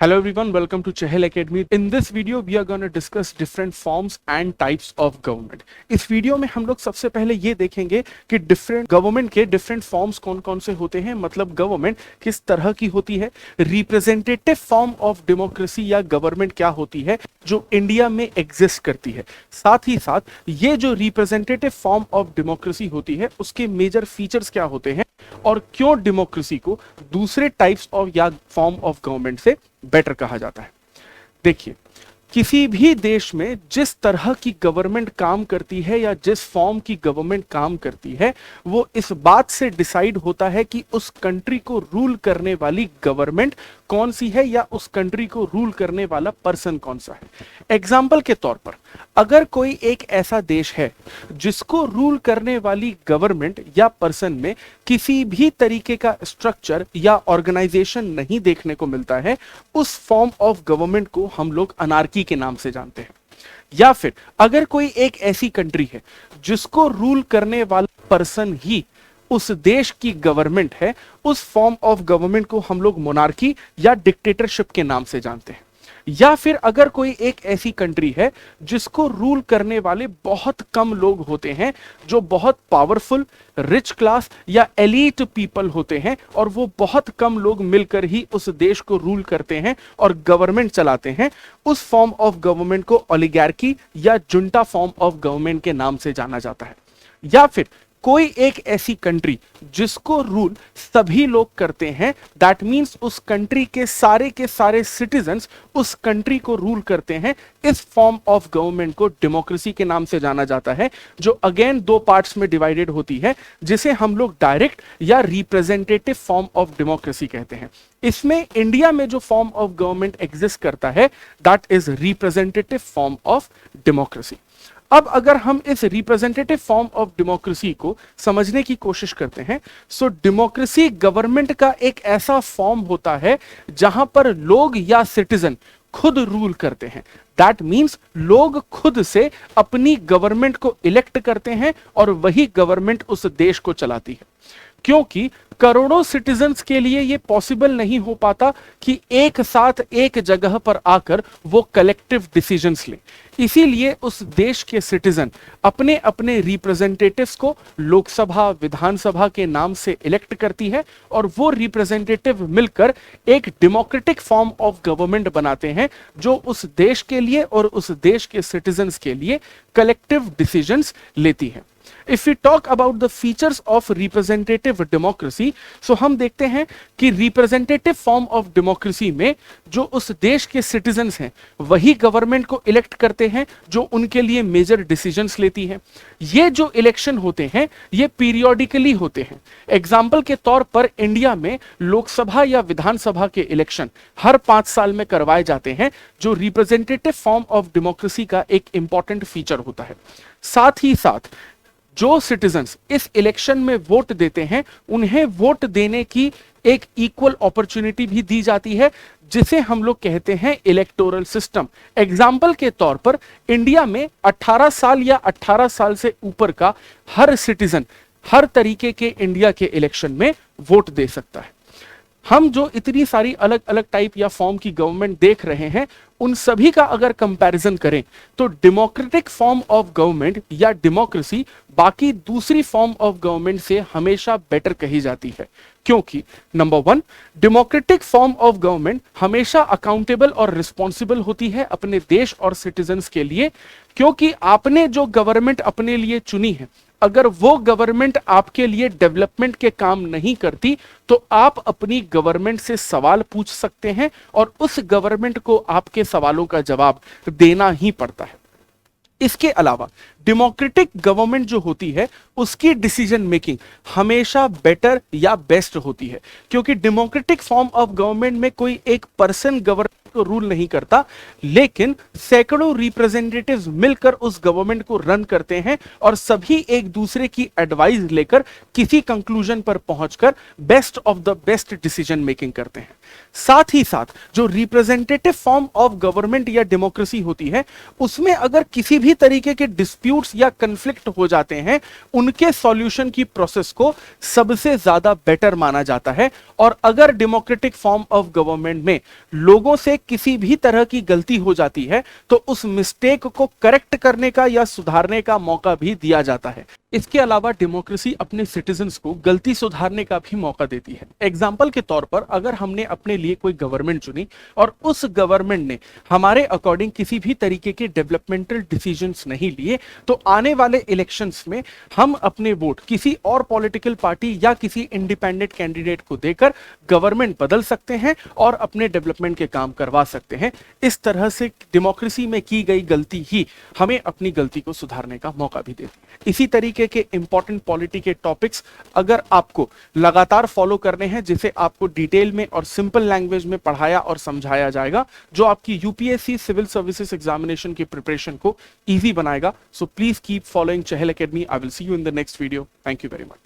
Hello everyone, welcome to Chahal Academy. In this video, we are going to discuss different forms and types of government. इस video में हम लोग सबसे पहले ये देखेंगे कि डिफरेंट गवर्नमेंट के डिफरेंट फॉर्म्स कौन कौन से होते हैं, मतलब गवर्नमेंट किस तरह की होती है, रिप्रेजेंटेटिव फॉर्म ऑफ डेमोक्रेसी या गवर्नमेंट क्या होती है जो इंडिया में एग्जिस्ट करती है। साथ ही साथ ये जो रिप्रेजेंटेटिव फॉर्म ऑफ डेमोक्रेसी होती है उसके मेजर फीचर्स क्या होते हैं और क्यों डेमोक्रेसी को दूसरे टाइप्स ऑफ या फॉर्म ऑफ गवर्नमेंट से बेटर कहा जाता है। देखिए, किसी भी देश में जिस तरह की गवर्नमेंट काम करती है या जिस फॉर्म की गवर्नमेंट काम करती है वो इस बात से डिसाइड होता है कि उस कंट्री को रूल करने वाली गवर्नमेंट कौन सी है या उस कंट्री को रूल करने वाला पर्सन कौन सा है। एग्जाम्पल के तौर पर अगर कोई एक ऐसा देश है जिसको रूल करने वाली गवर्नमेंट या पर्सन में किसी भी तरीके का स्ट्रक्चर या ऑर्गेनाइजेशन नहीं देखने को मिलता है, उस फॉर्म ऑफ गवर्नमेंट को हम लोग अनार्की के नाम से जानते हैं। या फिर अगर कोई एक ऐसी कंट्री है जिसको रूल करने वाला पर्सन ही उस देश की गवर्नमेंट है, उस फॉर्म ऑफ गवर्नमेंट को हम लोग मोनार्की या डिक्टेटरशिप के नाम से जानते हैं। या फिर अगर कोई एक ऐसी कंट्री है जिसको रूल करने वाले बहुत कम लोग होते हैं, जो बहुत पावरफुल, रिच क्लास या एलीट पीपल होते हैं और वो बहुत कम लोग मिलकर ही उस देश को रूल करते हैं और गवर्नमेंट चलाते हैं, उस फॉर्म ऑफ गवर्नमेंट को ओलिगार्की या जुंटा फॉर्म ऑफ गवर्नमेंट के नाम से जाना जाता है। या फिर कोई एक ऐसी कंट्री जिसको रूल सभी लोग करते हैं, दैट मींस उस कंट्री के सारे सिटीजन्स उस कंट्री को रूल करते हैं, इस फॉर्म ऑफ गवर्नमेंट को डेमोक्रेसी के नाम से जाना जाता है, जो अगेन दो पार्ट्स में डिवाइडेड होती है, जिसे हम लोग डायरेक्ट या रिप्रेजेंटेटिव फॉर्म ऑफ डेमोक्रेसी कहते हैं। इसमें इंडिया में जो फॉर्म ऑफ गवर्नमेंट एग्जिस्ट करता है that is representative form of democracy. अब अगर हम इस रिप्रेजेंटेटिव फॉर्म ऑफ डेमोक्रेसी को समझने की कोशिश करते हैं, सो डेमोक्रेसी गवर्नमेंट का एक ऐसा फॉर्म होता है जहां पर लोग या सिटीजन खुद रूल करते हैं। दैट मीन्स लोग खुद से अपनी गवर्नमेंट को इलेक्ट करते हैं और वही गवर्नमेंट उस देश को चलाती है, क्योंकि करोड़ों सिटीजन्स के लिए यह पॉसिबल नहीं हो पाता कि एक साथ एक जगह पर आकर वो कलेक्टिव डिसीजंस लें। इसीलिए उस देश के सिटीजन अपने अपने रिप्रेजेंटेटिव्स को लोकसभा, विधानसभा के नाम से इलेक्ट करती है और वो रिप्रेजेंटेटिव मिलकर एक डेमोक्रेटिक फॉर्म ऑफ गवर्नमेंट बनाते हैं जो उस देश के लिए और उस देश के सिटीजन्स के लिए कलेक्टिव डिसीजंस लेती है। If we talk about the features of representative democracy, so हम देखते हैं कि representative form of democracy में जो उस देश के citizens हैं वही गवर्नमेंट को इलेक्ट करते हैं जो उनके लिए मेजर डिसीजंस लेती है। ये जो इलेक्शन होते हैं ये पीरियोडिकली होते हैं। एग्जाम्पल के तौर पर इंडिया में लोकसभा या विधानसभा के इलेक्शन हर 5 साल में करवाए जाते हैं, जो रिप्रेजेंटेटिव फॉर्म ऑफ डेमोक्रेसी का एक इंपॉर्टेंट फीचर होता है। साथ ही साथ जो सिटीजन्स इस इलेक्शन में वोट देते हैं उन्हें वोट देने की एक इक्वल अपॉर्चुनिटी भी दी जाती है, जिसे हम लोग कहते हैं इलेक्टोरल सिस्टम। एग्जाम्पल के तौर पर इंडिया में 18 साल या 18 साल से ऊपर का हर सिटीजन हर तरीके के इंडिया के इलेक्शन में वोट दे सकता है। हम जो इतनी सारी अलग अलग टाइप या फॉर्म की गवर्नमेंट देख रहे हैं उन सभी का अगर कंपैरिजन करें तो डेमोक्रेटिक फॉर्म ऑफ गवर्नमेंट या डेमोक्रेसी बाकी दूसरी फॉर्म ऑफ गवर्नमेंट से हमेशा बेटर कही जाती है, क्योंकि number 1, democratic form of government हमेशा अकाउंटेबल और रिस्पॉन्सिबल होती है अपने देश और सिटीजन्स के लिए, क्योंकि आपने जो गवर्नमेंट अपने लिए चुनी है अगर वो गवर्नमेंट आपके लिए डेवलपमेंट के काम नहीं करती तो आप अपनी गवर्नमेंट से सवाल पूछ सकते हैं और उस गवर्नमेंट को आपके सवालों का जवाब देना ही पड़ता है। इसके अलावा डेमोक्रेटिक गवर्नमेंट जो होती है उसकी डिसीजन मेकिंग हमेशा बेटर या बेस्ट होती है, क्योंकि डेमोक्रेटिक फॉर्म ऑफ गवर्नमेंट में कोई एक पर्सन गवर्न को रूल नहीं करता, लेकिन सैकड़ों रिप्रेजेंटेटिव्स मिलकर उस गवर्नमेंट को रन करते हैं और सभी एक दूसरे की एडवाइस लेकर किसी कंक्लूजन पर पहुंचकर best of the best decision making करते हैं। साथ ही साथ जो रिप्रेजेंटेटिव फॉर्म ऑफ गवर्नमेंट या डेमोक्रेसी होती है, उसमें अगर किसी भी तरीके के डिस्प्यूट्स या कन्फ्लिक्ट हो जाते हैं, उनके सॉल्यूशन की प्रोसेस को सबसे ज्यादा बेटर माना जाता है। और अगर डेमोक्रेटिक फॉर्म ऑफ गवर्नमेंट में लोगों से किसी भी तरह की गलती हो जाती है तो उस मिस्टेक को करेक्ट करने का या सुधारने का मौका भी दिया जाता है। इसके अलावा डेमोक्रेसी अपने सिटीजन्स को गलती सुधारने का भी मौका देती है। एग्जाम्पल के तौर पर अगर हमने अपने लिए कोई गवर्नमेंट चुनी और उस गवर्नमेंट ने हमारे अकॉर्डिंग किसी भी तरीके के डेवलपमेंटल डिसीजंस नहीं लिए, तो आने वाले इलेक्शंस में हम अपने वोट किसी और पॉलिटिकल पार्टी या किसी इंडिपेंडेंट कैंडिडेट को देकर गवर्नमेंट बदल सकते हैं और अपने डेवलपमेंट के काम करवा सकते हैं। इस तरह से डेमोक्रेसी में की गई गलती ही हमें अपनी गलती को सुधारने का मौका भी देती है। इसी तरीके के इंपॉर्टेंट पॉलिटी के टॉपिक्स अगर आपको लगातार फॉलो करने हैं, जिसे आपको डिटेल में और सिंपल लैंग्वेज में पढ़ाया और समझाया जाएगा, जो आपकी यूपीएससी सिविल सर्विसेज एग्जामिनेशन की प्रिपरेशन को इजी बनाएगा। So please keep following Chahal academy. I will see you in the next video. Thank you very much.